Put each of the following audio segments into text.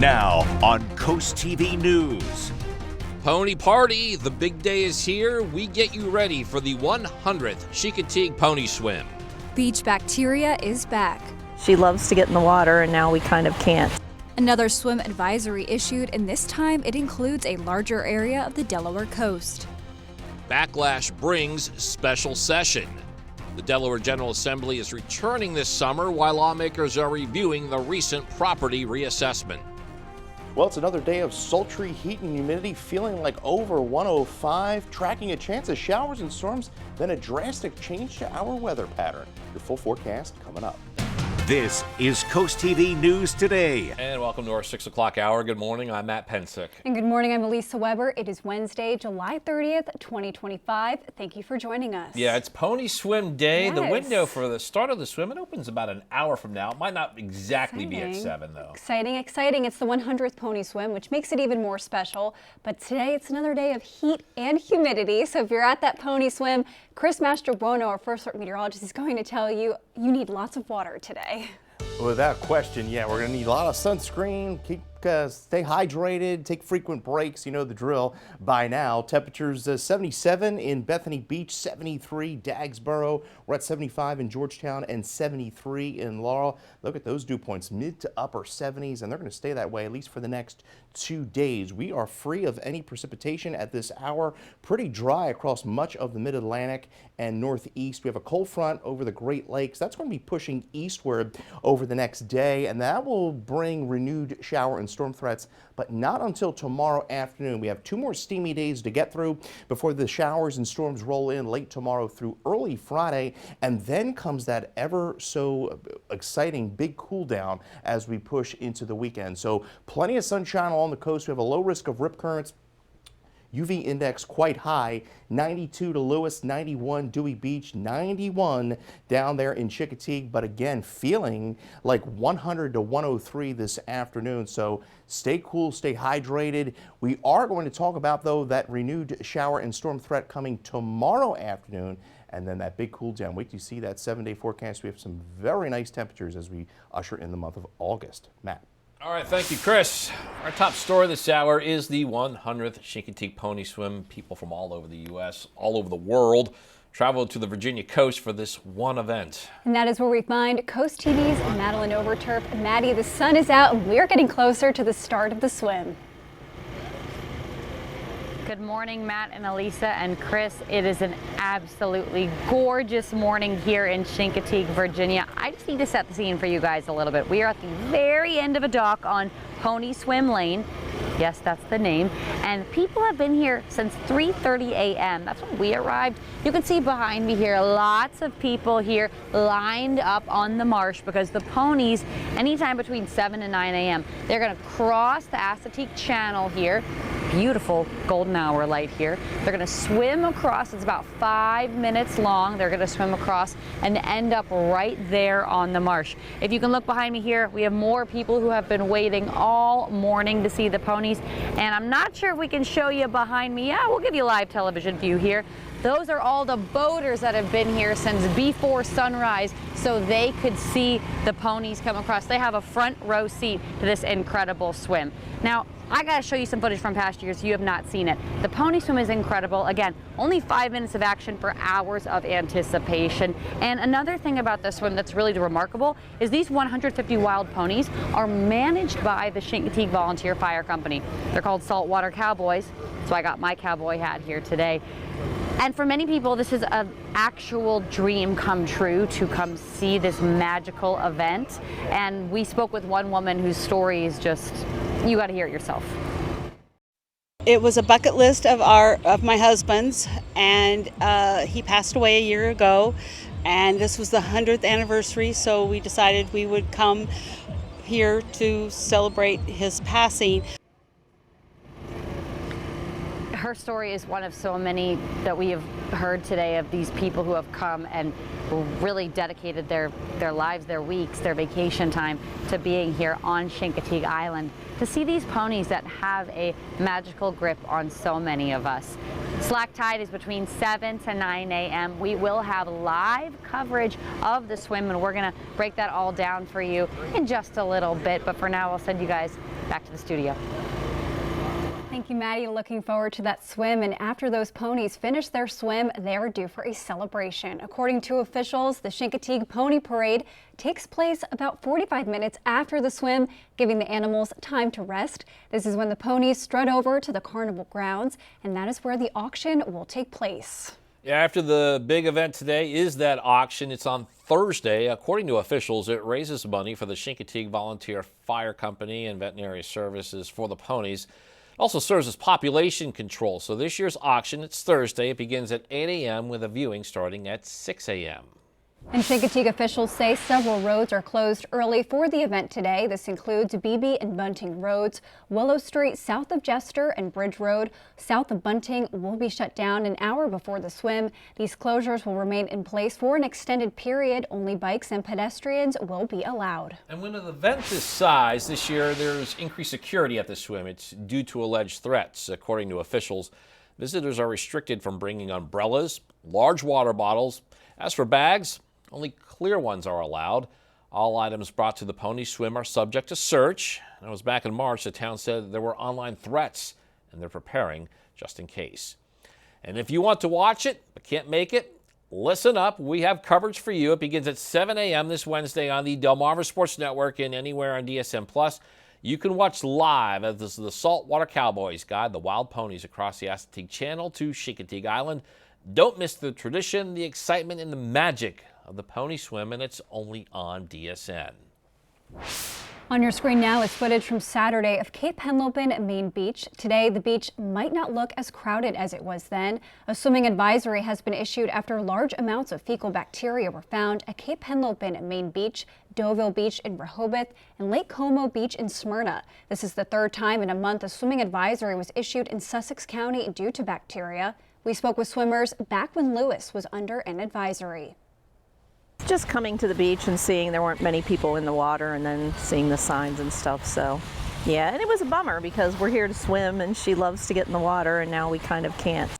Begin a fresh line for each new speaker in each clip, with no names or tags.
Now on CoastTV News.
Pony Party, the big day is here. We get you ready for the 100th Chincoteague Pony Swim.
Beach bacteria is back.
She loves to get in the water, and now we kind of can't.
Another swim advisory issued, and this time it includes a larger area of the Delaware coast.
Backlash brings special session. The Delaware General Assembly is returning this summer while lawmakers are reviewing the recent property reassessment.
Well, it's another day of sultry heat and humidity, feeling like over 105, tracking a chance of showers and storms, then a drastic change to our weather pattern. Your full forecast coming up.
This is CoastTV News Today.
And welcome to our 6 o'clock hour. Good morning, I'm Matt Pensick.
And good morning, I'm Elisa Weber. It is Wednesday, July 30th, 2025. Thank you for joining us.
Yeah, it's Pony Swim Day.
Yes.
The window for the start of the swim, it opens about an hour from now. It might not exactly be at 7, though.
Exciting, exciting. It's the 100th Pony Swim, which makes it even more special. But today, it's another day of heat and humidity. So if you're at that Pony Swim, Chris Mastrobuono, our first alert meteorologist, is going to tell you you need lots of water today.
Without question, yeah, we're going to need a lot of sunscreen, stay hydrated, take frequent breaks, you know the drill by now. Temperatures 77 in Bethany Beach, 73 Dagsboro, we're at 75 in Georgetown and 73 in Laurel. Look at those dew points, mid to upper 70s, and they're going to stay that way at least for the next 2 days. We are free of any precipitation at this hour, pretty dry across much of the mid-Atlantic and northeast. We have a cold front over the Great Lakes. That's going to be pushing eastward over the next day, and that will bring renewed shower and storm threats, but not until tomorrow afternoon. We have 2 more steamy days to get through before the showers and storms roll in late tomorrow through early Friday, and then comes that ever so exciting big cool down as we push into the weekend. So plenty of sunshine along the coast. We have a low risk of rip currents. UV index quite high, 92 to Lewis, 91 Dewey Beach, 91 down there in Chincoteague, but again feeling like 100 to 103 this afternoon. So stay cool, stay hydrated. We are going to talk about, though, that renewed shower and storm threat coming tomorrow afternoon, and then that big cool down. Wait till you see that 7-day forecast. We have some very nice temperatures as we usher in the month of August. Matt.
All right, thank you, Chris. Our top story this hour is the 100th Chincoteague Pony Swim. People from all over the U.S., all over the world, traveled to the Virginia coast for this one event.
And that is where we find Coast TV's Madeline Overturf. Maddie, the sun is out and we're getting closer to the start of the swim.
Good morning, Matt and Elisa and Chris. It is an absolutely gorgeous morning here in Chincoteague, Virginia. I just need to set the scene for you guys a little bit. We are at the very end of a dock on Pony Swim Lane. Yes, that's the name. And people have been here since 3:30 a.m. That's when we arrived. You can see behind me here, lots of people here lined up on the marsh because the ponies, anytime between 7 and 9 a.m., they're going to cross the Chincoteague Channel here. Beautiful golden hour light here. They're going to swim across. It's about 5 minutes long. They're going to swim across and end up right there on the marsh. If you can look behind me here, we have more people who have been waiting all morning to see the ponies. And I'm not sure if we can show you behind me. Yeah, we'll give you a live television view here. Those are all the boaters that have been here since before sunrise so they could see the ponies come across. They have a front row seat to this incredible swim. Now, I gotta show you some footage from past years. You have not seen it. The pony swim is incredible. Again, only 5 minutes of action for hours of anticipation. And another thing about this swim that's really remarkable is these 150 wild ponies are managed by the Chincoteague Volunteer Fire Company. They're called Saltwater Cowboys, so I got my cowboy hat here today. And for many people, this is an actual dream come true to come see this magical event. And we spoke with one woman whose story is just, you got to hear it yourself.
It was a bucket list of my husband's, and he passed away a year ago. And this was the 100th anniversary, so we decided we would come here to celebrate his passing.
Her story is one of so many that we have heard today of these people who have come and really dedicated their lives, their weeks, their vacation time to being here on Chincoteague Island to see these ponies that have a magical grip on so many of us. Slack tide is between 7 to 9 a.m. We will have live coverage of the swim, and we're going to break that all down for you in just a little bit. But for now, I'll send you guys Back to the studio.
Thank you, Maddie. Looking forward to that swim. And after those ponies finish their swim, they are due for a celebration. According to officials, the Chincoteague Pony Parade takes place about 45 minutes after the swim, giving the animals time to rest. This is when the ponies strut over to the carnival grounds, and that is where the auction will take place.
Yeah, after the big event today is that auction. It's on Thursday. According to officials, it raises money for the Chincoteague Volunteer Fire Company and veterinary services for the ponies. It also serves as population control. So this year's auction, it's Thursday. It begins at 8 a.m. with a viewing starting at 6 a.m.
And Chincoteague officials say several roads are closed early for the event today. This includes Beebe and Bunting roads, Willow Street south of Jester, and Bridge Road south of Bunting will be shut down an hour before the swim. These closures will remain in place for an extended period. Only bikes and pedestrians will be allowed.
And when an event this size this year, there's increased security at the swim. It's due to alleged threats. According to officials, visitors are restricted from bringing umbrellas, large water bottles. As for bags, only clear ones are allowed. All items brought to the pony swim are subject to search. And it was back in March, the town said there were online threats, and they're preparing just in case. And if you want to watch it but can't make it, listen up. We have coverage for you. It begins at 7 a.m. this Wednesday on the Delmarva Sports Network and anywhere on DSM+. You can watch live as the Saltwater Cowboys guide the wild ponies across the Assateague Channel to Chincoteague Island. Don't miss the tradition, the excitement, and the magic of the pony swim, and it's only on DSN.
On your screen now is footage from Saturday of Cape Henlopen Main Beach. Today, the beach might not look as crowded as it was then. A swimming advisory has been issued after large amounts of fecal bacteria were found at Cape Henlopen Main Beach, Deauville Beach in Rehoboth, and Lake Como Beach in Smyrna. This is the third time in a month a swimming advisory was issued in Sussex County due to bacteria. We spoke with swimmers back when Lewis was under an advisory.
Just coming to the beach and seeing there weren't many people in the water and then seeing the signs and stuff. So yeah, and it was a bummer because we're here to swim and she loves to get in the water and now we kind of can't.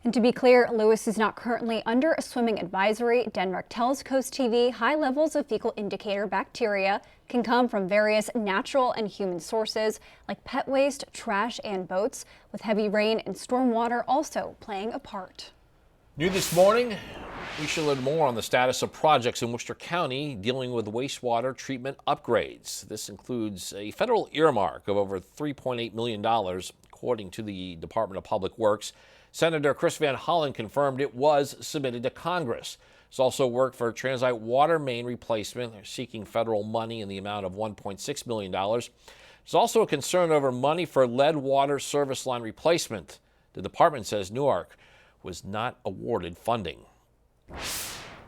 And to be clear, Lewis is not currently under a swimming advisory. Denmark tells CoastTV high levels of fecal indicator bacteria can come from various natural and human sources like pet waste, trash, and boats, with heavy rain and storm water also playing a part.
New this morning, we should learn more on the status of projects in Worcester County dealing with wastewater treatment upgrades. This includes a federal earmark of over $3.8 million, according to the Department of Public Works. Senator Chris Van Hollen confirmed it was submitted to Congress. There's also work for transite water main replacement. They're seeking federal money in the amount of $1.6 million. There's also a concern over money for lead water service line replacement. The department says Newark was not awarded funding.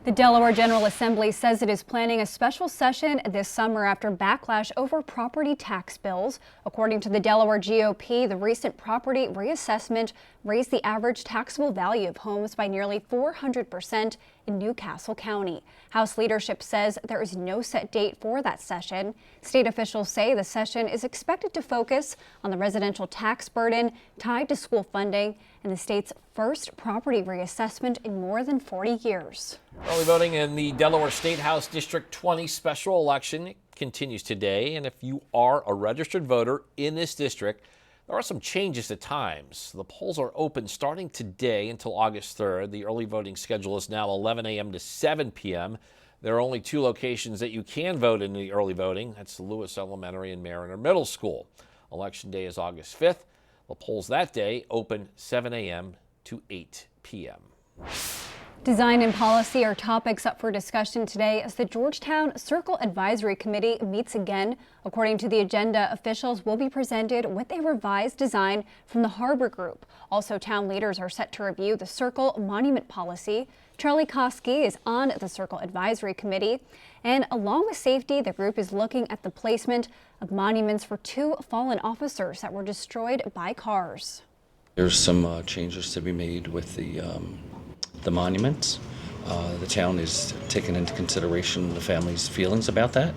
The Delaware General Assembly says it is planning a special session this summer after backlash over property tax bills. According to the Delaware GOP, the recent property reassessment raised the average taxable value of homes by nearly 400% in Newcastle County. House leadership says there is no set date for that session. State officials say the session is expected to focus on the residential tax burden tied to school funding and the state's first property reassessment in more than 40 years.
Early voting in the Delaware State House District 20 special election continues today, and if you are a registered voter in this district, there are some changes at times. The polls are open starting today until August 3rd. The early voting schedule is now 11 a.m. to 7 p.m. There are only two locations that you can vote in the early voting. That's Lewis Elementary and Mariner Middle School. Election day is August 5th. The polls that day open 7 a.m. to 8 p.m.
Design and policy are topics up for discussion today as the Georgetown Circle Advisory Committee meets again. According to the agenda, officials will be presented with a revised design from the Harbor Group. Also, town leaders are set to review the Circle Monument Policy. Charlie Koski is on the Circle Advisory Committee. And along with safety, the group is looking at the placement of monuments for two fallen officers that were destroyed by cars.
There's some changes to be made with the monuments. The town is taking into consideration the family's feelings about that,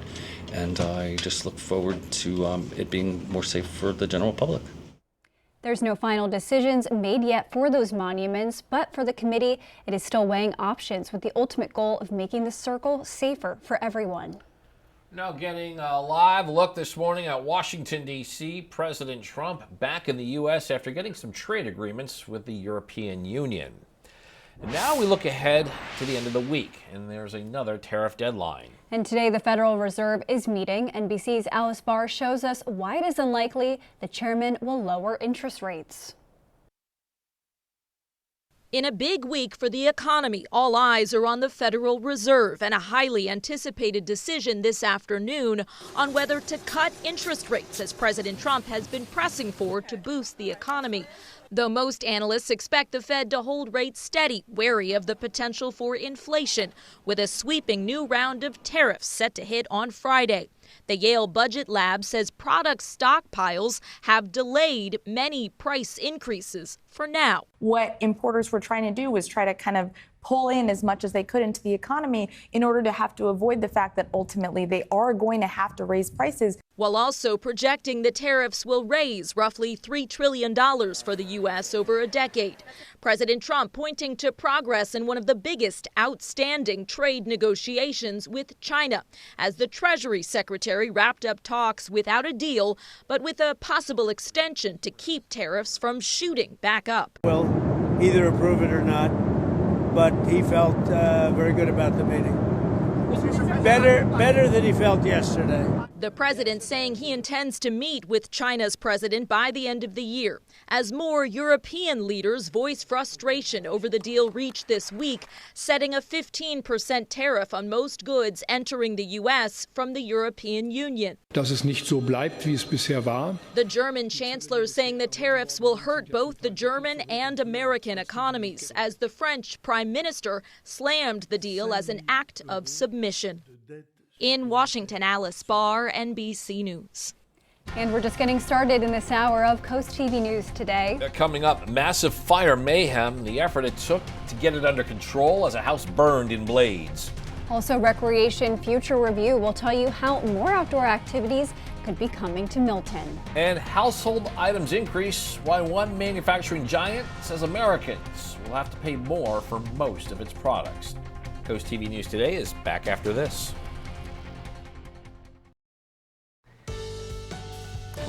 and I just look forward to it being more safe for the general public.
There's no final decisions made yet for those monuments, but for the committee, it is still weighing options with the ultimate goal of making the circle safer for everyone.
Now getting a live look this morning at Washington, D.C. President Trump back in the U.S. after getting some trade agreements with the European Union. And now we look ahead to the end of the week, and there's another tariff deadline.
And today the Federal Reserve is meeting. NBC's Alice Barr shows us why it is unlikely the chairman will lower interest rates.
In a big week for the economy, all eyes are on the Federal Reserve and a highly anticipated decision this afternoon on whether to cut interest rates, as President Trump has been pressing for to boost the economy. Though most analysts expect the Fed to hold rates steady, wary of the potential for inflation, with a sweeping new round of tariffs set to hit on Friday. The Yale Budget Lab says product stockpiles have delayed many price increases for now.
What importers were trying to do was try to kind of pull in as much as they could into the economy in order to have to avoid the fact that ultimately they are going to have to raise prices.
While also projecting the tariffs will raise roughly $3 trillion for the U.S. over a decade. President Trump pointing to progress in one of the biggest outstanding trade negotiations with China, as the Treasury Secretary wrapped up talks without a deal, but with a possible extension to keep tariffs from shooting back up.
We'll either approve it or not, but he felt very good about the meeting. Better than he felt yesterday.
The president saying he intends to meet with China's president by the end of the year, as more European leaders voice frustration over the deal reached this week, setting a 15% tariff on most goods entering the U.S. from the European Union.
Dass es nicht so bleibt, wie es bisher war.
The German chancellor saying the tariffs will hurt both the German and American economies, as the French prime minister slammed the deal as an act of submission. In Washington, Alice Barr, NBC News.
And we're just getting started in this hour of Coast TV News today.
Coming up, massive fire mayhem, the effort it took to get it under control as a house burned in Blades.
Also, Recreation Future Review will tell you how more outdoor activities could be coming to Milton.
And household items increase, why one manufacturing giant says Americans will have to pay more for most of its products. Coast TV News Today is back after this.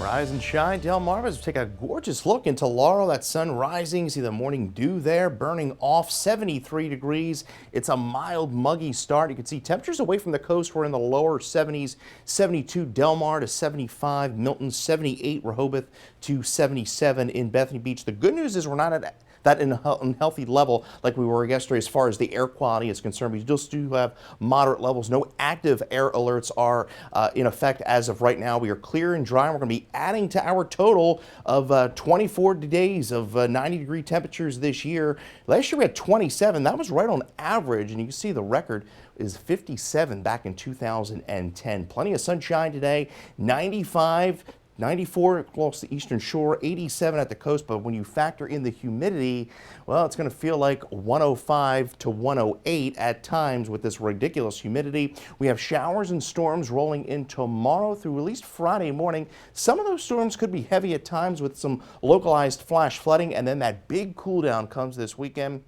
Rise and shine, Delmarva. Let's take a gorgeous look into Laurel. That sun rising. See the morning dew there burning off. 73 degrees. It's a mild, muggy start. You can see temperatures away from the coast. We're in the lower 70s. 72 Delmar to 75 Milton, 78 Rehoboth to 77 in Bethany Beach. The good news is we're not at that unhealthy level like we were yesterday as far as the air quality is concerned. We still do have moderate levels. No active air alerts are in effect as of right now. We are clear and dry. We're going to be adding to our total of 24 days of 90-degree temperatures this year. Last year we had 27. That was right on average, and you can see the record is 57 back in 2010. Plenty of sunshine today. 95. 94 across the eastern shore, 87 at the coast, but when you factor in the humidity, well, it's going to feel like 105 to 108 at times with this ridiculous humidity. We have showers and storms rolling in tomorrow through at least Friday morning. Some of those storms could be heavy at times with some localized flash flooding, and then that big cool down comes this weekend.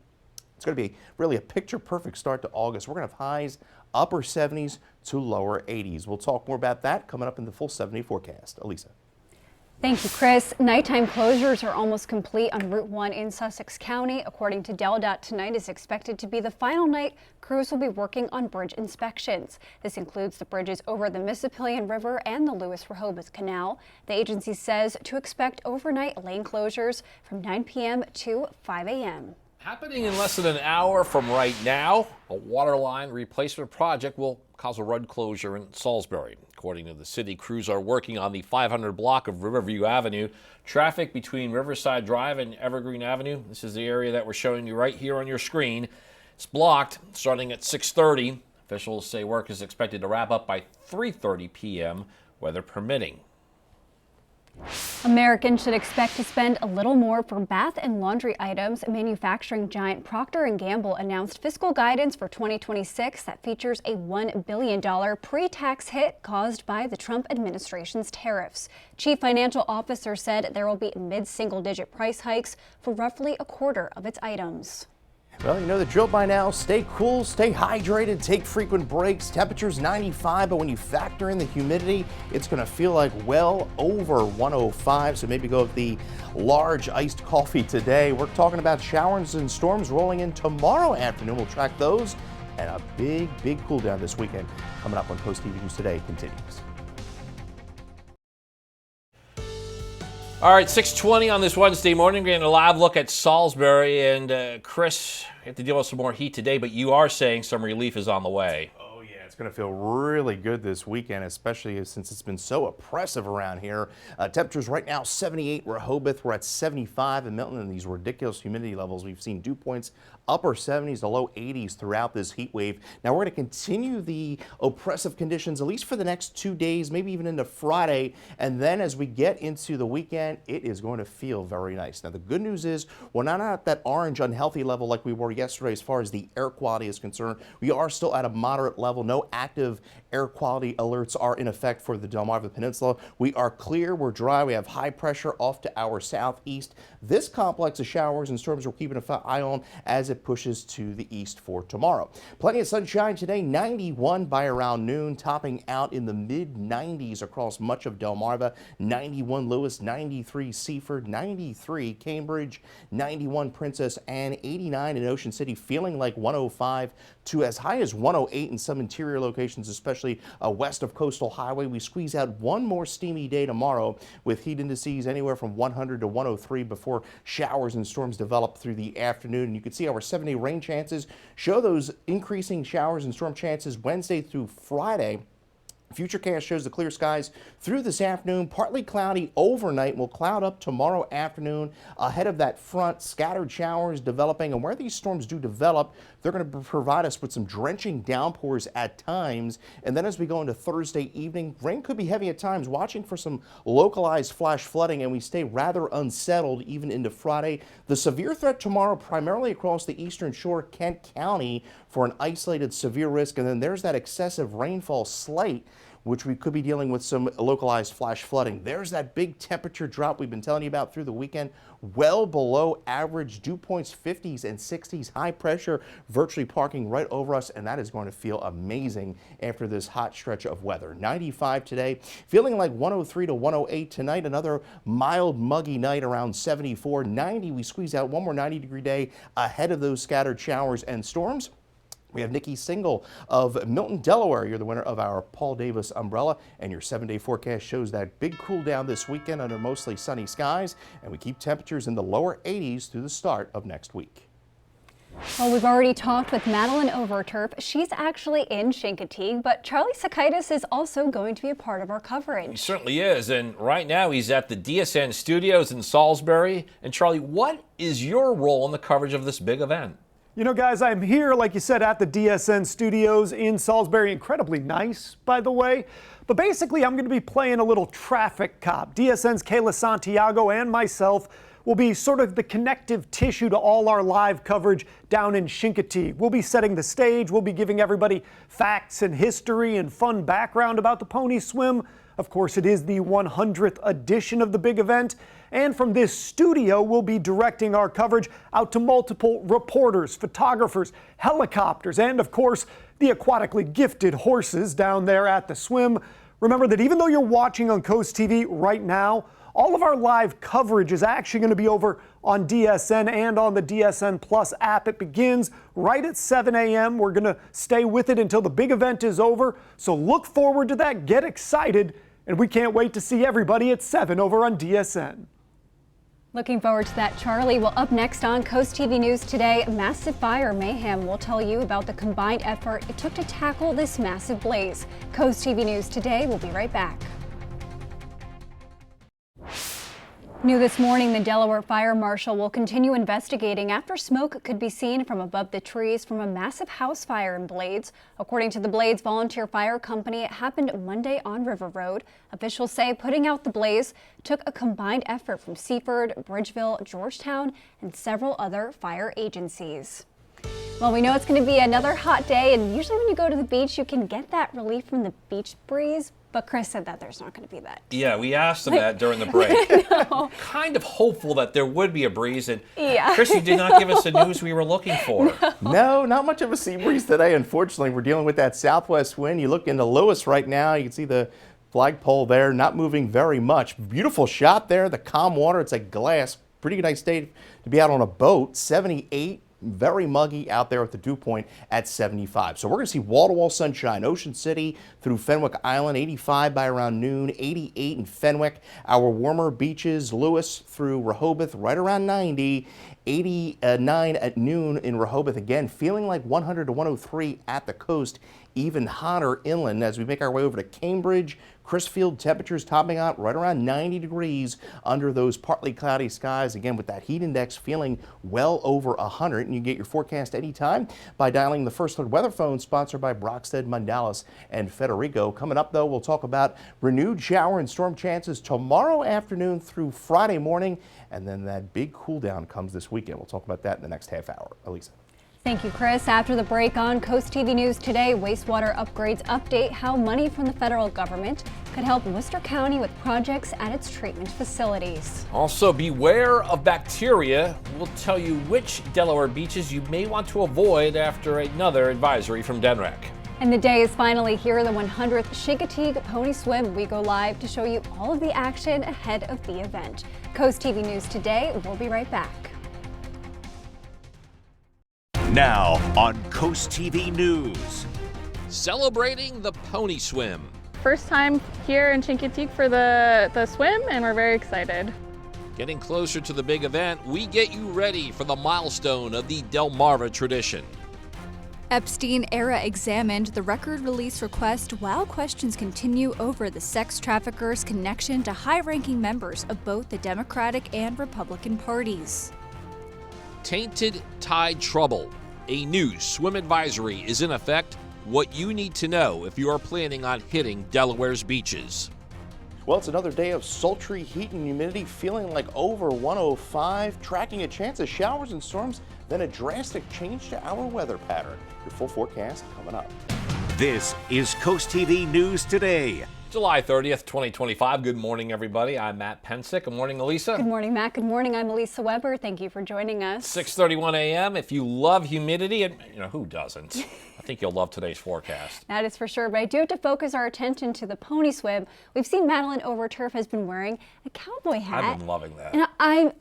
It's going to be really a picture-perfect start to August. We're going to have highs upper 70s to lower 80s. We'll talk more about that coming up in the full 70 forecast. Elisa.
Thank you, Chris. Nighttime closures are almost complete on Route 1 in Sussex County. According to DelDOT, tonight is expected to be the final night crews will be working on bridge inspections. This includes the bridges over the Mississippian River and the Lewis-Rehoboth Canal. The agency says to expect overnight lane closures from 9 p.m. to 5 a.m.
Happening in less than an hour from right now, a water line replacement project will cause a road closure in Salisbury. According to the city, crews are working on the 500 block of Riverview Avenue. Traffic between Riverside Drive and Evergreen Avenue, this is the area that we're showing you right here on your screen. It's blocked starting at 6:30. Officials say work is expected to wrap up by 3:30 p.m., weather permitting.
Americans should expect to spend a little more for bath and laundry items. Manufacturing giant Procter & Gamble announced fiscal guidance for 2026 that features a $1 billion pre-tax hit caused by the Trump administration's tariffs. Chief Financial Officer said there will be mid-single-digit price hikes for roughly a quarter of its items.
Well, you know the drill by now. Stay cool, stay hydrated, take frequent breaks. Temperatures 95, but when you factor in the humidity, it's going to feel like well over 105. So maybe go with the large iced coffee today. We're talking about showers and storms rolling in tomorrow afternoon. We'll track those and a big cool down this weekend. Coming up on Coast TV News Today continues.
All right, 6:20 on this Wednesday morning. We're getting a live look at Salisbury. And Chris, you have to deal with some more heat today, but you are saying some relief is on the way.
Oh, yeah, it's going to feel really good this weekend, especially since it's been so oppressive around here. Temperatures right now 78 Rehoboth. We're at 75 in Milton, and these ridiculous humidity levels. We've seen dew points upper 70s to low 80s throughout this heat wave. Now we're going to continue the oppressive conditions at least for the next 2 days, maybe even into Friday. And then as we get into the weekend, it is going to feel very nice. Now the good news is we're not at that orange unhealthy level like we were yesterday as far as the air quality is concerned. We are still at a moderate level. No active air quality alerts are in effect for the Delmarva Peninsula. We are clear, we're dry, we have high pressure off to our southeast. This complex of showers and storms we're keeping an eye on as it pushes to the east for tomorrow. Plenty of sunshine today, 91 by around noon, topping out in the mid-90s across much of Delmarva. 91 Lewis, 93 Seaford, 93 Cambridge, 91 Princess Anne, 89 in Ocean City, feeling like 105 to as high as 108 in some interior locations, especially west of Coastal Highway. We squeeze out one more steamy day tomorrow with heat indices anywhere from 100 to 103 before showers and storms develop through the afternoon. And you can see our 7-day rain chances show those increasing showers and storm chances Wednesday through Friday. Futurecast shows the clear skies through this afternoon, partly cloudy overnight. Will cloud up tomorrow afternoon ahead of that front. Scattered showers developing, and where these storms do develop, they're going to provide us with some drenching downpours at times. And then as we go into Thursday evening, rain could be heavy at times, watching for some localized flash flooding, and we stay rather unsettled even into Friday. The severe threat tomorrow primarily across the eastern shore, Kent County, for an isolated severe risk. And then there's that excessive rainfall slate, which we could be dealing with some localized flash flooding. There's that big temperature drop we've been telling you about through the weekend, well below average, dew points 50s and 60s, high pressure virtually parking right over us, and that is going to feel amazing after this hot stretch of weather. 95 today, feeling like 103 to 108 tonight, another mild muggy night around 74. 90, we squeeze out one more 90-degree day ahead of those scattered showers and storms. We have Nikki Single of Milton, Delaware. You're the winner of our Paul Davis umbrella, and your 7-day forecast shows that big cool down this weekend under mostly sunny skies, and we keep temperatures in the lower 80s through the start of next week.
Well, we've already talked with Madeline Overturf. She's actually in Chincoteague, but Charlie Sakaitis is also going to be a part of our coverage.
He certainly is, and right now he's at the DSN studios in Salisbury. And Charlie, what is your role in the coverage of this big event?
You know, guys, I'm here, like you said, at the DSN studios in Salisbury. Incredibly nice, by the way. But basically, I'm going to be playing a little traffic cop. DSN's Kayla Santiago and myself will be sort of the connective tissue to all our live coverage down in Chincoteague. We'll be setting the stage. We'll be giving everybody facts and history and fun background about the Pony Swim. Of course, it is the 100th edition of the big event. And from this studio, we'll be directing our coverage out to multiple reporters, photographers, helicopters, and of course, the aquatically gifted horses down there at the swim. Remember that even though you're watching on Coast TV right now, all of our live coverage is actually going to be over on DSN and on the DSN Plus app. It begins right at 7 a.m. We're going to stay with it until the big event is over. So look forward to that. Get excited. And we can't wait to see everybody at 7 over on DSN.
Looking forward to that, Charlie. Well, up next on Coast TV News Today, massive fire mayhem. We'll tell you about the combined effort it took to tackle this massive blaze. Coast TV News Today. We'll be right back. New this morning, the Delaware Fire Marshal will continue investigating after smoke could be seen from above the trees from a massive house fire in Blades. According to the Blades Volunteer Fire Company, it happened Monday on River Road. Officials say putting out the blaze took a combined effort from Seaford, Bridgeville, Georgetown, and several other fire agencies. Well, we know it's going to be another hot day, and usually when you go to the beach, you can get that relief from the beach breeze. But Chris said that there's not going to be that.
Yeah, we asked him that during the break. Kind of hopeful that there would be a breeze, and Chris, you did not give us the news we were looking for.
No, not much of a sea breeze today. Unfortunately, we're dealing with that southwest wind. You look into Lewis right now, you can see the flagpole there, not moving very much. Beautiful shot there, the calm water. It's like glass. Pretty nice day to be out on a boat. 78. Very muggy out there at the dew point at 75. So we're going to see wall-to-wall sunshine. Ocean City through Fenwick Island, 85 by around noon, 88 in Fenwick. Our warmer beaches, Lewis through Rehoboth, right around 90, 89 at noon in Rehoboth. Again, feeling like 100 to 103 at the coast. Even hotter inland as we make our way over to Cambridge. Crisfield, temperatures topping out right around 90 degrees under those partly cloudy skies. Again, with that heat index feeling well over 100. And you get your forecast anytime by dialing the First Alert Weather Phone, sponsored by Brockstead, Mundalis, and Federico. Coming up, though, we'll talk about renewed shower and storm chances tomorrow afternoon through Friday morning. And then that big cool down comes this weekend. We'll talk about that in the next half hour. Elisa.
Thank you, Chris. After the break on Coast TV News today, wastewater upgrades update how money from the federal government could help Worcester County with projects at its treatment facilities.
Also, beware of bacteria. We'll tell you which Delaware beaches you may want to avoid after another advisory from DENREC.
And the day is finally here, the 100th Chincoteague Pony Swim. We go live to show you all of the action ahead of the event. Coast TV News today. We'll be right back.
Now on Coast TV News.
Celebrating the Pony Swim.
First time here in Chincoteague for the swim, and we're very excited.
Getting closer to the big event, we get you ready for the milestone of the Delmarva tradition.
Epstein-era examined the record release request while questions continue over the sex trafficker's connection to high-ranking members of both the Democratic and Republican parties.
Tainted Tide Trouble. A new swim advisory is in effect. What you need to know if you are planning on hitting Delaware's beaches.
Well, it's another day of sultry heat and humidity, feeling like over 105, tracking a chance of showers and storms, then a drastic change to our weather pattern. Your full forecast coming up.
This is Coast TV News Today.
July 30th, 2025. Good morning, everybody. I'm Matt Pensick. Good morning, Elisa.
Good morning, Matt. Good morning. I'm Elisa Weber. Thank you for joining us.
6:31 a.m. If you love humidity, and who doesn't? I think you'll love today's forecast.
That is for sure, but I do have to focus our attention to the pony swim. We've seen Madeline Overturf has been wearing a cowboy hat.
I've been loving that.
And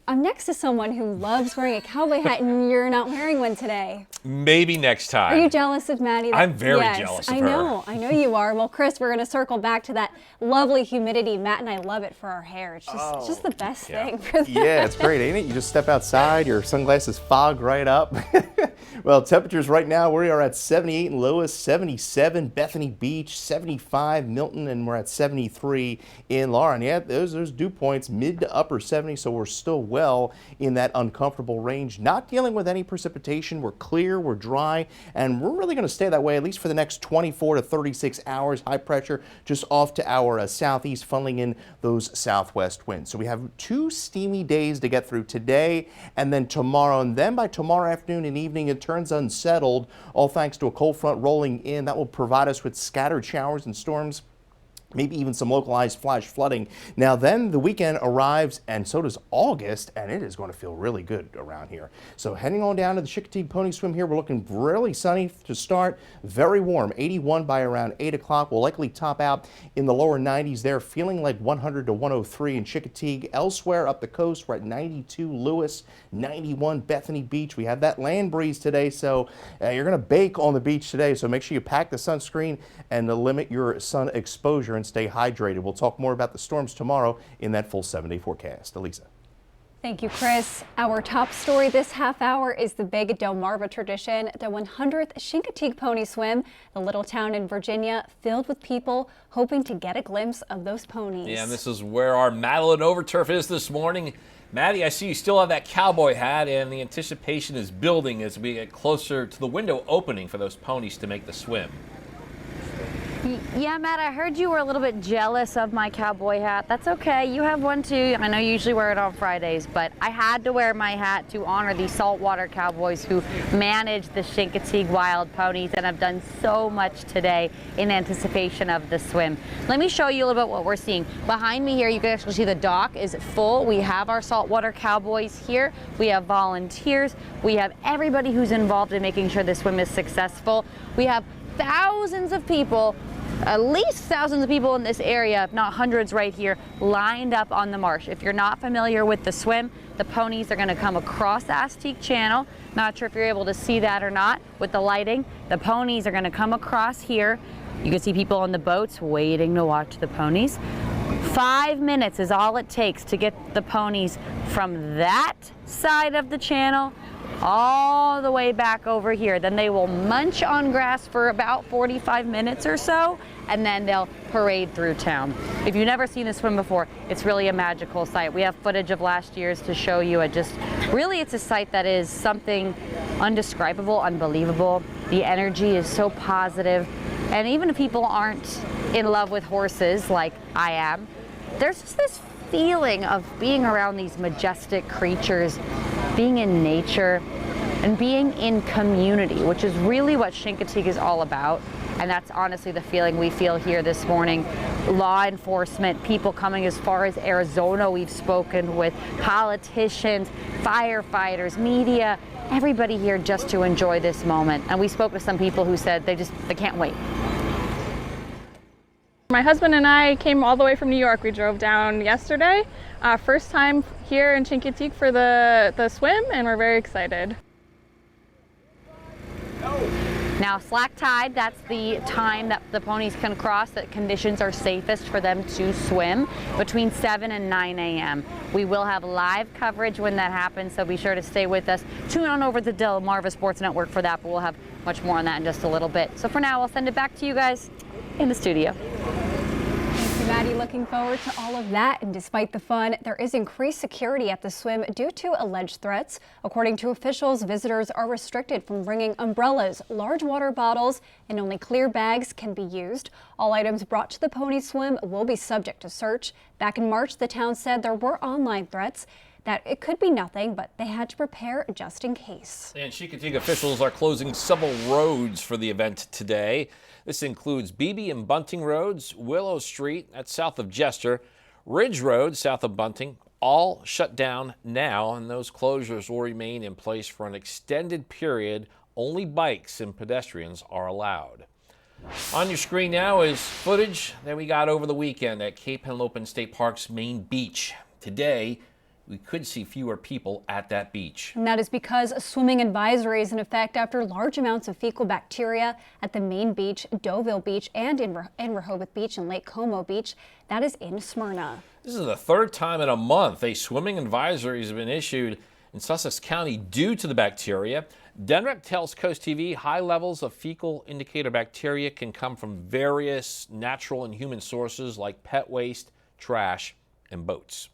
I'm next to someone who loves wearing a cowboy hat, and you're not wearing one today.
Maybe next time.
Are you jealous of Maddie?
I'm very jealous of her.
I know you are. Well, Chris, we're going to circle back to that lovely humidity. Matt and I love it for our hair. It's just the best thing for that.
Yeah, it's great, ain't it? You just step outside, your sunglasses fog right up. Well, temperatures right now, we are at 78 in Lewis, 77 Bethany Beach, 75 Milton, and we're at 73 in Lauren. Yeah, those dew points mid to upper 70, so we're still well in that uncomfortable range. Not dealing with any precipitation. We're clear, we're dry, and we're really going to stay that way at least for the next 24 to 36 hours. High pressure just off to our southeast, funneling in those southwest winds. So we have 2 steamy days to get through today and then tomorrow, and then by tomorrow afternoon and evening it turns unsettled, all thanks to a cold front rolling in. That will provide us with scattered showers and storms, maybe even some localized flash flooding. Now then the weekend arrives, and so does August, and it is going to feel really good around here. So heading on down to the Chincoteague Pony Swim here, we're looking really sunny to start, very warm, 81 by around 8 o'clock. We'll likely top out in the lower 90s there, feeling like 100 to 103 in Chincoteague. Elsewhere up the coast, we're at 92 Lewis, 91 Bethany Beach. We have that land breeze today, so you're going to bake on the beach today, so make sure you pack the sunscreen and limit your sun exposure and stay hydrated. We'll talk more about the storms tomorrow in that full 7-day forecast. Elisa.
Thank you, Chris. Our top story this half hour is the big Delmarva tradition, the 100th Chincoteague Pony Swim, the little town in Virginia filled with people hoping to get a glimpse of those ponies.
Yeah, and this is where our Madeline Overturf is this morning. Maddie, I see you still have that cowboy hat, and the anticipation is building as we get closer to the window opening for those ponies to make the swim.
Yeah, Matt, I heard you were a little bit jealous of my cowboy hat. That's okay. You have one too. I know you usually wear it on Fridays, but I had to wear my hat to honor the saltwater cowboys who manage the Chincoteague wild ponies and have done so much today in anticipation of the swim. Let me show you a little bit what we're seeing. Behind me here, you can actually see the dock is full. We have our saltwater cowboys here. We have volunteers. We have everybody who's involved in making sure the swim is successful. We have thousands of people, at least thousands of people in this area, if not hundreds right here, lined up on the marsh. If you're not familiar with the swim, the ponies are going to come across the Chincoteague Channel. Not sure if you're able to see that or not with the lighting. The ponies are going to come across here. You can see people on the boats waiting to watch the ponies. 5 minutes is all it takes to get the ponies from that side of the channel all the way back over here. Then they will munch on grass for about 45 minutes or so, and then they'll parade through town. If you've never seen this swim before, it's really a magical sight. We have footage of last year's to show you. Really, it's a sight that is something undescribable, unbelievable. The energy is so positive, and even if people aren't in love with horses like I am, there's just this feeling of being around these majestic creatures, being in nature, and being in community, which is really what Chincoteague is all about. And that's honestly the feeling we feel here this morning. Law enforcement, people coming as far as Arizona we've spoken with, politicians, firefighters, media, everybody here just to enjoy this moment. And we spoke to some people who said they can't wait.
My husband and I came all the way from New York. We drove down yesterday. First time here in Chincoteague for the swim, and we're very excited.
Now, slack tide, that's the time that the ponies can cross, that conditions are safest for them to swim, between 7 and 9 a.m. We will have live coverage when that happens, so be sure to stay with us. Tune on over to the Delmarva Sports Network for that, but we'll have much more on that in just a little bit. So for now, I'll send it back to you guys in the studio.
Thank you, Maddie. Looking forward to all of that. And despite the fun, there is increased security at the swim due to alleged threats. According to officials, visitors are restricted from bringing umbrellas, large water bottles, and only clear bags can be used. All items brought to the pony swim will be subject to search. Back in March, the town said there were online threats, that it could be nothing, but they had to prepare just in case.
And Chincoteague officials are closing several roads for the event today. This includes Beebe and Bunting Roads, Willow Street, that's south of Jester, Ridge Road, south of Bunting, all shut down now, and those closures will remain in place for an extended period. Only bikes and pedestrians are allowed. On your screen now is footage that we got over the weekend at Cape Henlopen State Park's main beach. Today, we could see fewer people at that beach.
And that is because a swimming advisory is in effect after large amounts of fecal bacteria at the main beach, Deauville Beach, and in Rehoboth Beach and Lake Como Beach. That is in Smyrna.
This is the third time in a month a swimming advisory has been issued in Sussex County due to the bacteria. Denrick tells CoastTV high levels of fecal indicator bacteria can come from various natural and human sources like pet waste, trash, and boats.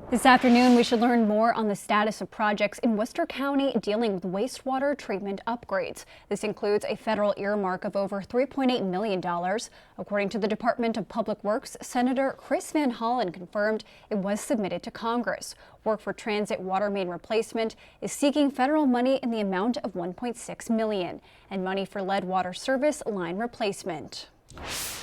This afternoon, we should learn more on the status of projects in Worcester County dealing with wastewater treatment upgrades. This includes a federal earmark of over $3.8 million. According to the Department of Public Works, Senator Chris Van Hollen confirmed it was submitted to Congress. Work for transit water main replacement is seeking federal money in the amount of $1.6 million and money for lead water service line replacement.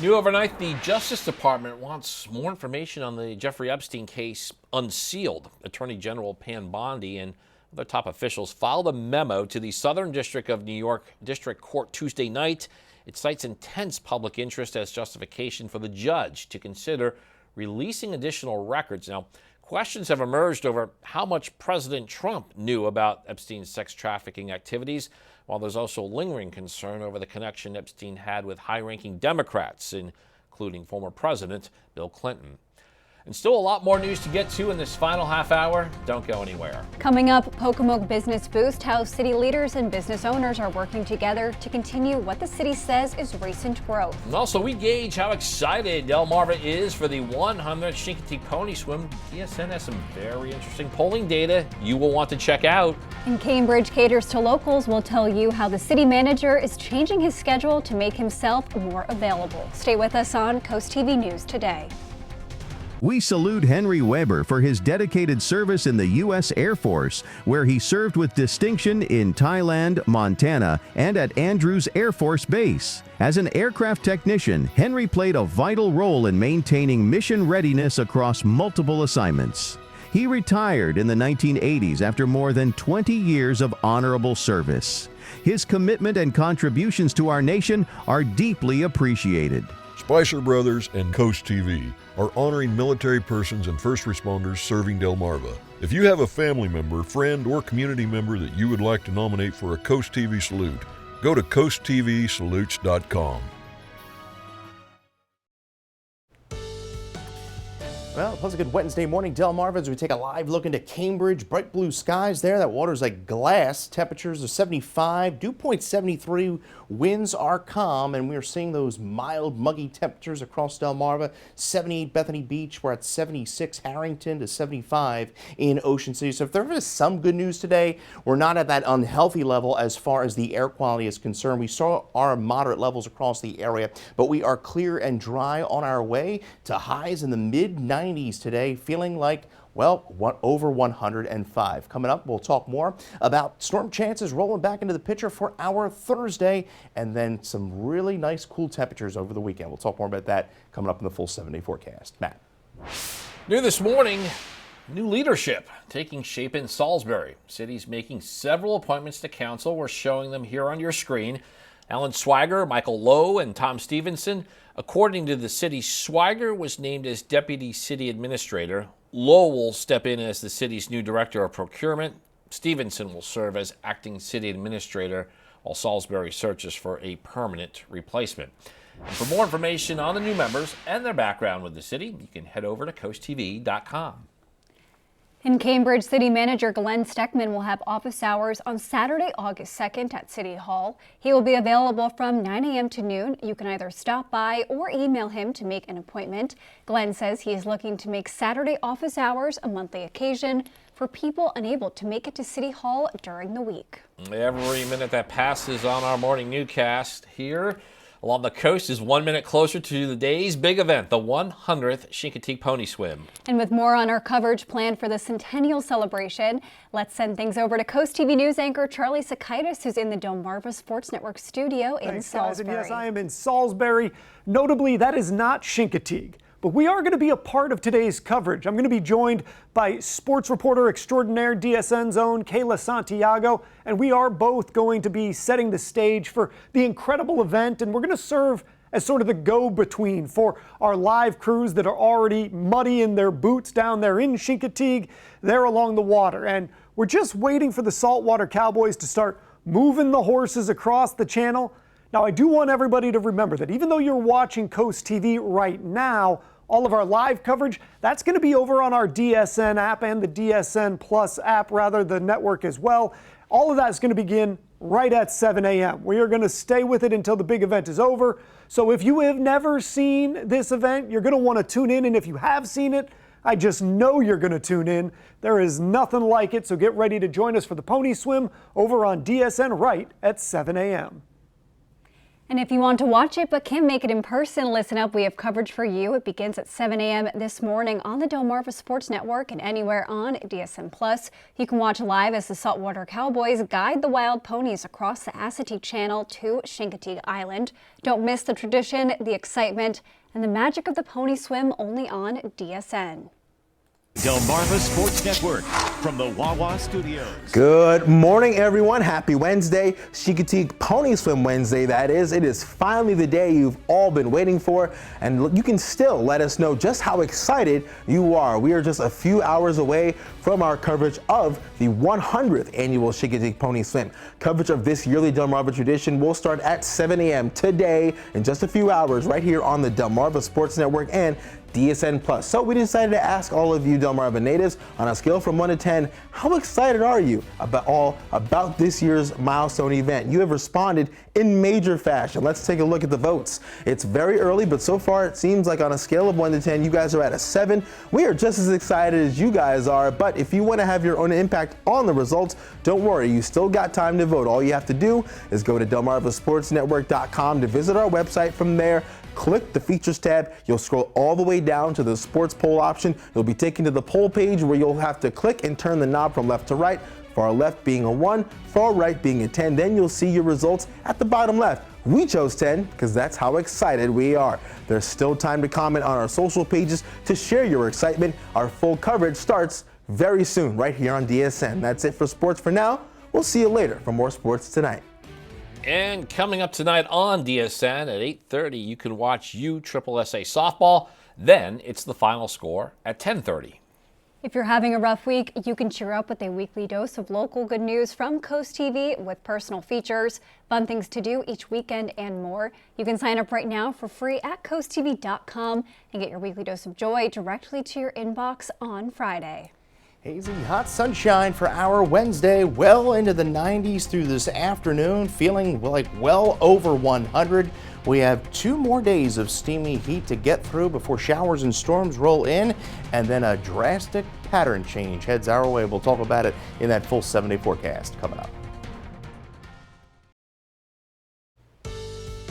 New overnight, the Justice Department wants more information on the Jeffrey Epstein case unsealed. Attorney General Pam Bondi and other top officials filed a memo to the Southern District of New York District Court Tuesday night. It cites intense public interest as justification for the judge to consider releasing additional records. Now, questions have emerged over how much President Trump knew about Epstein's sex trafficking activities, while there's also lingering concern over the connection Epstein had with high-ranking Democrats, including former President Bill Clinton. And still a lot more news to get to in this final half hour. Don't go anywhere.
Coming up, Pocomoke Business Boost, how city leaders and business owners are working together to continue what the city says is recent growth.
And also, we gauge how excited Delmarva is for the 100th Chincoteague Pony Swim. DSN has some very interesting polling data you will want to check out.
And Cambridge Caters to Locals will tell you how the city manager is changing his schedule to make himself more available. Stay with us on Coast TV News Today.
We salute Henry Weber for his dedicated service in the U.S. Air Force, where he served with distinction in Thailand, Montana, and at Andrews Air Force Base. As an aircraft technician, Henry played a vital role in maintaining mission readiness across multiple assignments. He retired in the 1980s after more than 20 years of honorable service. His commitment and contributions to our nation are deeply appreciated.
Spicer Brothers and Coast TV are honoring military persons and first responders serving Delmarva. If you have a family member, friend, or community member that you would like to nominate for a Coast TV salute, go to coasttvsalutes.com.
Well, it was a good Wednesday morning, Delmarva, as we take a live look into Cambridge. Bright blue skies there. That water's like glass. Temperatures of 75, dew point 73. Winds are calm, and we are seeing those mild, muggy temperatures across Delmarva. 78 Bethany Beach. We're at 76 Harrington to 75 in Ocean City. So if there is some good news today, we're not at that unhealthy level as far as the air quality is concerned. We saw our moderate levels across the area, but we are clear and dry on our way to highs in the mid-90s today, feeling like, well, over 105. Coming up, we'll talk more about storm chances rolling back into the picture for our Thursday, and then some really nice cool temperatures over the weekend. We'll talk more about that coming up in the full 7-day forecast. Matt.
New this morning, new leadership taking shape in Salisbury. City's making several appointments to council. We're showing them here on your screen. Alan Swagger, Michael Lowe, and Tom Stevenson. According to the city, Swagger was named as Deputy City Administrator. Lowe will step in as the city's new Director of Procurement. Stevenson will serve as Acting City Administrator while Salisbury searches for a permanent replacement. And for more information on the new members and their background with the city, you can head over to coasttv.com.
In Cambridge, City Manager Glenn Steckman will have office hours on Saturday, August 2nd at City Hall. He will be available from 9 a.m. to noon. You can either stop by or email him to make an appointment. Glenn says he is looking to make Saturday office hours a monthly occasion for people unable to make it to City Hall during the week.
Every minute that passes on our morning newscast here along the coast is 1 minute closer to the day's big event, the 100th Chincoteague Pony Swim.
And with more on our coverage planned for the centennial celebration, let's send things over to Coast TV News anchor Charlie Sakaitis, who's in the Delmarva Sports Network studio in Salisbury.
Guys, and yes, I am in Salisbury. Notably, that is not Chincoteague. But we are going to be a part of today's coverage. I'm going to be joined by sports reporter extraordinaire DSN's own Kayla Santiago, and we are both going to be setting the stage for the incredible event, and we're going to serve as sort of the go-between for our live crews that are already muddy in their boots down there in Chincoteague, there along the water. And we're just waiting for the saltwater cowboys to start moving the horses across the channel. Now, I do want everybody to remember that even though you're watching Coast TV right now, all of our live coverage, that's going to be over on our DSN app and the DSN Plus app, rather, the network as well. All of that is going to begin right at 7 a.m. We are going to stay with it until the big event is over. So if you have never seen this event, you're going to want to tune in. And if you have seen it, I just know you're going to tune in. There is nothing like it. So get ready to join us for the Pony Swim over on DSN right at 7 a.m.
And if you want to watch it but can't make it in person, listen up. We have coverage for you. It begins at 7 a.m. this morning on the Delmarva Sports Network and anywhere on DSN Plus. You can watch live as the Saltwater Cowboys guide the wild ponies across the Assateague Channel to Chincoteague Island. Don't miss the tradition, the excitement, and the magic of the Pony Swim only on DSN.
Delmarva Sports Network from the Wawa Studios.
Good morning, everyone. Happy Wednesday. Chincoteague Pony Swim Wednesday, that is. It is finally the day you've all been waiting for, and you can still let us know just how excited you are. We are just a few hours away from our coverage of the 100th annual Chincoteague Pony Swim. Coverage of this yearly Delmarva tradition will start at 7 a.m. today in just a few hours right here on the Delmarva Sports Network and DSN Plus. So we decided to ask all of you Delmarva natives on a scale from 1 to 10, how excited are you about this year's milestone event? You have responded in major fashion. Let's take a look at the votes. It's very early, but so far it seems like on a scale of 1 to 10, you guys are at a 7. We are just as excited as you guys are, but if you want to have your own impact on the results, don't worry, you still got time to vote. All you have to do is go to DelmarvaSportsNetwork.com to visit our website. From there, click the features tab. You'll scroll all the way down to the sports poll option. You'll be taken to the poll page where you'll have to click and turn the knob from left to right. Far left being a 1, far right being a 10. Then you'll see your results at the bottom left. We chose 10 because that's how excited we are. There's still time to comment on our social pages to share your excitement. Our full coverage starts very soon right here on DSN. That's it for sports for now. We'll see you later for more sports tonight.
And coming up tonight on DSN at 8:30, you can watch USSSA softball. Then it's the final score at 10:30.
If you're having a rough week, you can cheer up with a weekly dose of local good news from CoastTV with personal features, fun things to do each weekend, and more. You can sign up right now for free at CoastTV.com and get your weekly dose of joy directly to your inbox on Friday.
Hazy hot sunshine for our Wednesday, well into the 90s through this afternoon, feeling like well over 100. We have 2 more days of steamy heat to get through before showers and storms roll in, and then a drastic pattern change heads our way. We'll talk about it in that full 7-day forecast coming up.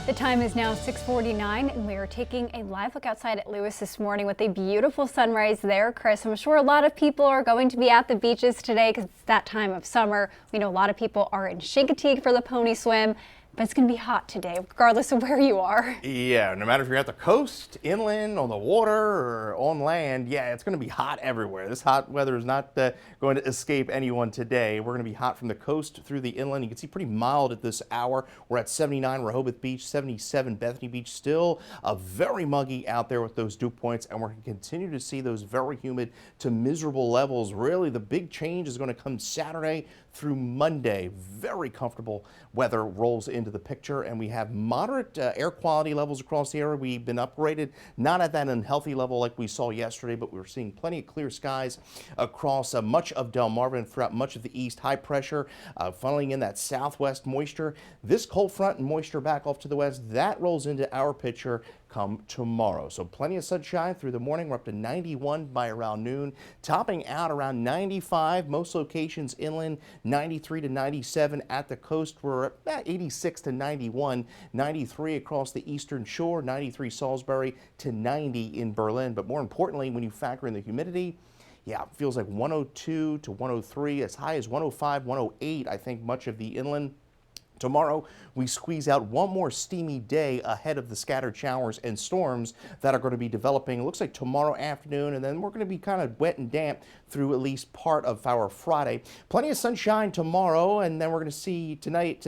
The time is now 6:49, and we are taking a live look outside at Lewis this morning with a beautiful sunrise there. Chris, I'm sure a lot of people are going to be at the beaches today because it's that time of summer. We know a lot of people are in Chincoteague for the pony swim, but it's going to be hot today, regardless of where you are.
Yeah, no matter if you're at the coast, inland, on the water, or on land, yeah, it's going to be hot everywhere. This hot weather is not going to escape anyone today. We're going to be hot from the coast through the inland. You can see pretty mild at this hour. We're at 79 Rehoboth Beach, 77 Bethany Beach. Still very muggy out there with those dew points, and we're going to continue to see those very humid to miserable levels. Really, the big change is going to come Saturday through Monday. Very comfortable weather rolls into the picture, and we have moderate air quality levels across the area. We've been upgraded, not at that unhealthy level like we saw yesterday, but we're seeing plenty of clear skies across much of Delmarva and throughout much of the east. High pressure funneling in that southwest moisture. This cold front and moisture back off to the west, that rolls into our picture come tomorrow. So plenty of sunshine through the morning. We're up to 91 by around noon, topping out around 95. Most locations inland, 93 to 97 at the coast. We're at 86 to 91, 93 across the eastern shore, 93 Salisbury to 90 in Berlin. But more importantly, when you factor in the humidity, yeah, it feels like 102 to 103, as high as 105, 108, I think much of the inland. Tomorrow, we squeeze out one more steamy day ahead of the scattered showers and storms that are going to be developing. It looks like tomorrow afternoon, and then we're going to be kind of wet and damp through at least part of our Friday. Plenty of sunshine tomorrow, and then we're going to see tonight,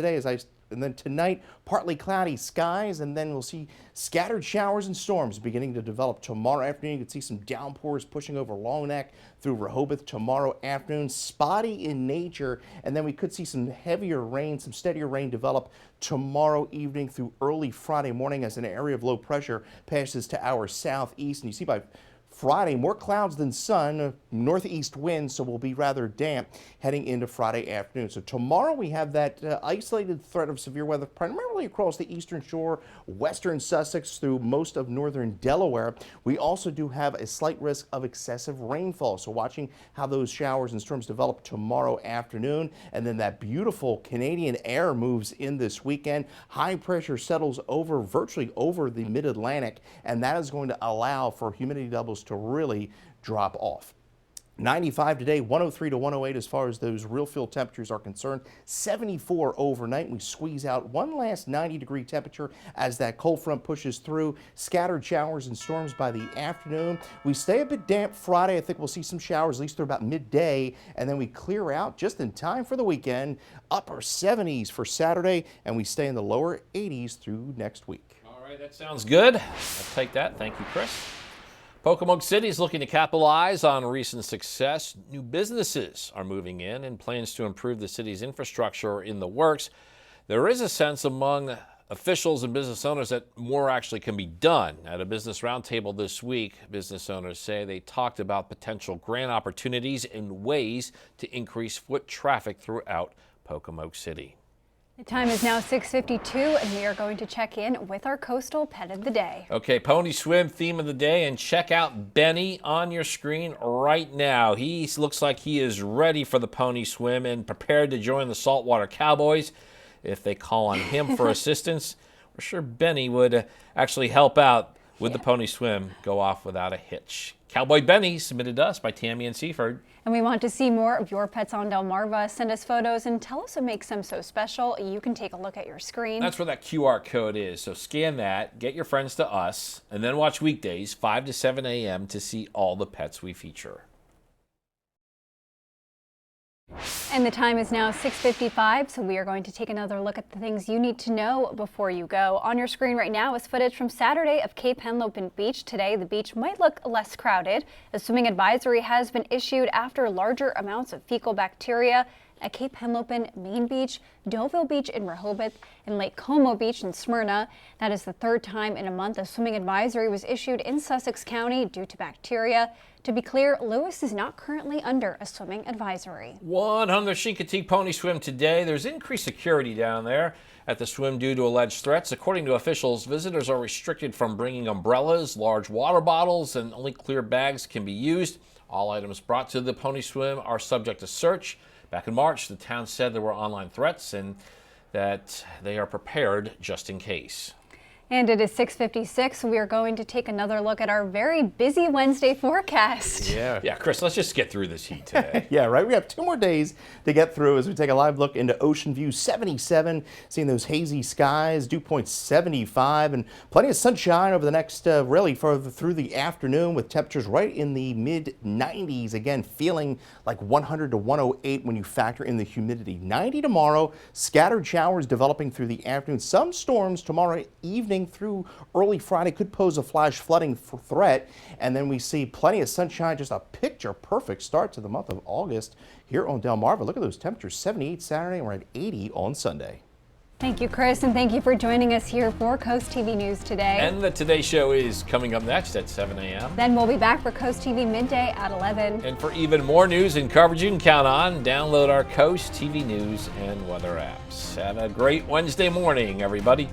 and then tonight, partly cloudy skies, and then we'll see scattered showers and storms beginning to develop tomorrow afternoon. You can see some downpours pushing over Long Neck through Rehoboth tomorrow afternoon. Spotty in nature, and then we could see some heavier rain, some steadier rain develop tomorrow evening through early Friday morning as an area of low pressure passes to our southeast. And you see by Friday, more clouds than sun, northeast winds, so we'll be rather damp heading into Friday afternoon. So tomorrow we have that isolated threat of severe weather primarily across the eastern shore, western Sussex through most of northern Delaware. We also do have a slight risk of excessive rainfall, so watching how those showers and storms develop tomorrow afternoon. And then that beautiful Canadian air moves in this weekend. High pressure settles virtually over the mid-Atlantic, and that is going to allow for humidity levels to really drop off. 95 today, 103 to 108 as far as those real field temperatures are concerned. 74 overnight. We squeeze out one last 90-degree temperature as that cold front pushes through. Scattered showers and storms by the afternoon. We stay a bit damp Friday. I think we'll see some showers at least through about midday, and then we clear out just in time for the weekend. Upper 70s for Saturday, and we stay in the lower 80s through next week.
All right, that sounds good. I'll take that. Thank you, Chris. Pocomoke City is looking to capitalize on recent success. New businesses are moving in, and plans to improve the city's infrastructure are in the works. There is a sense among officials and business owners that more actually can be done. At a business roundtable this week, business owners say they talked about potential grant opportunities and ways to increase foot traffic throughout Pocomoke City.
The time is now 6:52, and we are going to check in with our coastal pet of the day.
Okay, Pony Swim theme of the day, and check out Benny on your screen right now. He looks like he is ready for the Pony Swim and prepared to join the Saltwater Cowboys. If they call on him for assistance, we're sure Benny would actually help out with the Pony Swim go off without a hitch. Cowboy Benny, submitted to us by Tammy and Seaford.
And we want to see more of your pets on Delmarva. Send us photos and tell us what makes them so special. You can take a look at your screen.
That's where that QR code is. So scan that, get your friends to us, and then watch weekdays 5 to 7 a.m. to see all the pets we feature.
And the time is now 6:55, so we are going to take another look at the things you need to know before you go. On your screen right now is footage from Saturday of Cape Henlopen Beach. Today, the beach might look less crowded. A swimming advisory has been issued after larger amounts of fecal bacteria at Cape Henlopen Main Beach, Deauville Beach in Rehoboth, and Lake Como Beach in Smyrna. That is the third time in a month a swimming advisory was issued in Sussex County due to bacteria. To be clear, Lewis is not currently under a swimming advisory.
One on the Chincoteague Pony Swim today. There's increased security down there at the swim due to alleged threats. According to officials, visitors are restricted from bringing umbrellas, large water bottles, and only clear bags can be used. All items brought to the Pony Swim are subject to search. Back in March, the town said there were online threats and that they are prepared just in case.
And it is 6:56. We are going to take another look at our very busy Wednesday forecast.
Yeah, Chris, let's just get through this heat today.
Yeah, right. We have 2 more days to get through as we take a live look into Ocean View 77, seeing those hazy skies, dew point 75, and plenty of sunshine over the next really further through the afternoon with temperatures right in the mid 90s. Again, feeling like 100 to 108 when you factor in the humidity. 90 tomorrow, scattered showers developing through the afternoon. Some storms tomorrow evening through early Friday could pose a flash flooding threat, and then we see plenty of sunshine, just a picture perfect start to the month of August here on Delmarva. Look at those temperatures, 78 Saturday and we're at 80 on Sunday.
Thank you, Chris, and thank you for joining us here for Coast TV News today.
And the Today Show is coming up next at 7 a.m.
Then we'll be back for Coast TV midday at 11.
And for even more news and coverage you can count on, download our Coast TV News and weather apps. Have a great Wednesday morning, everybody.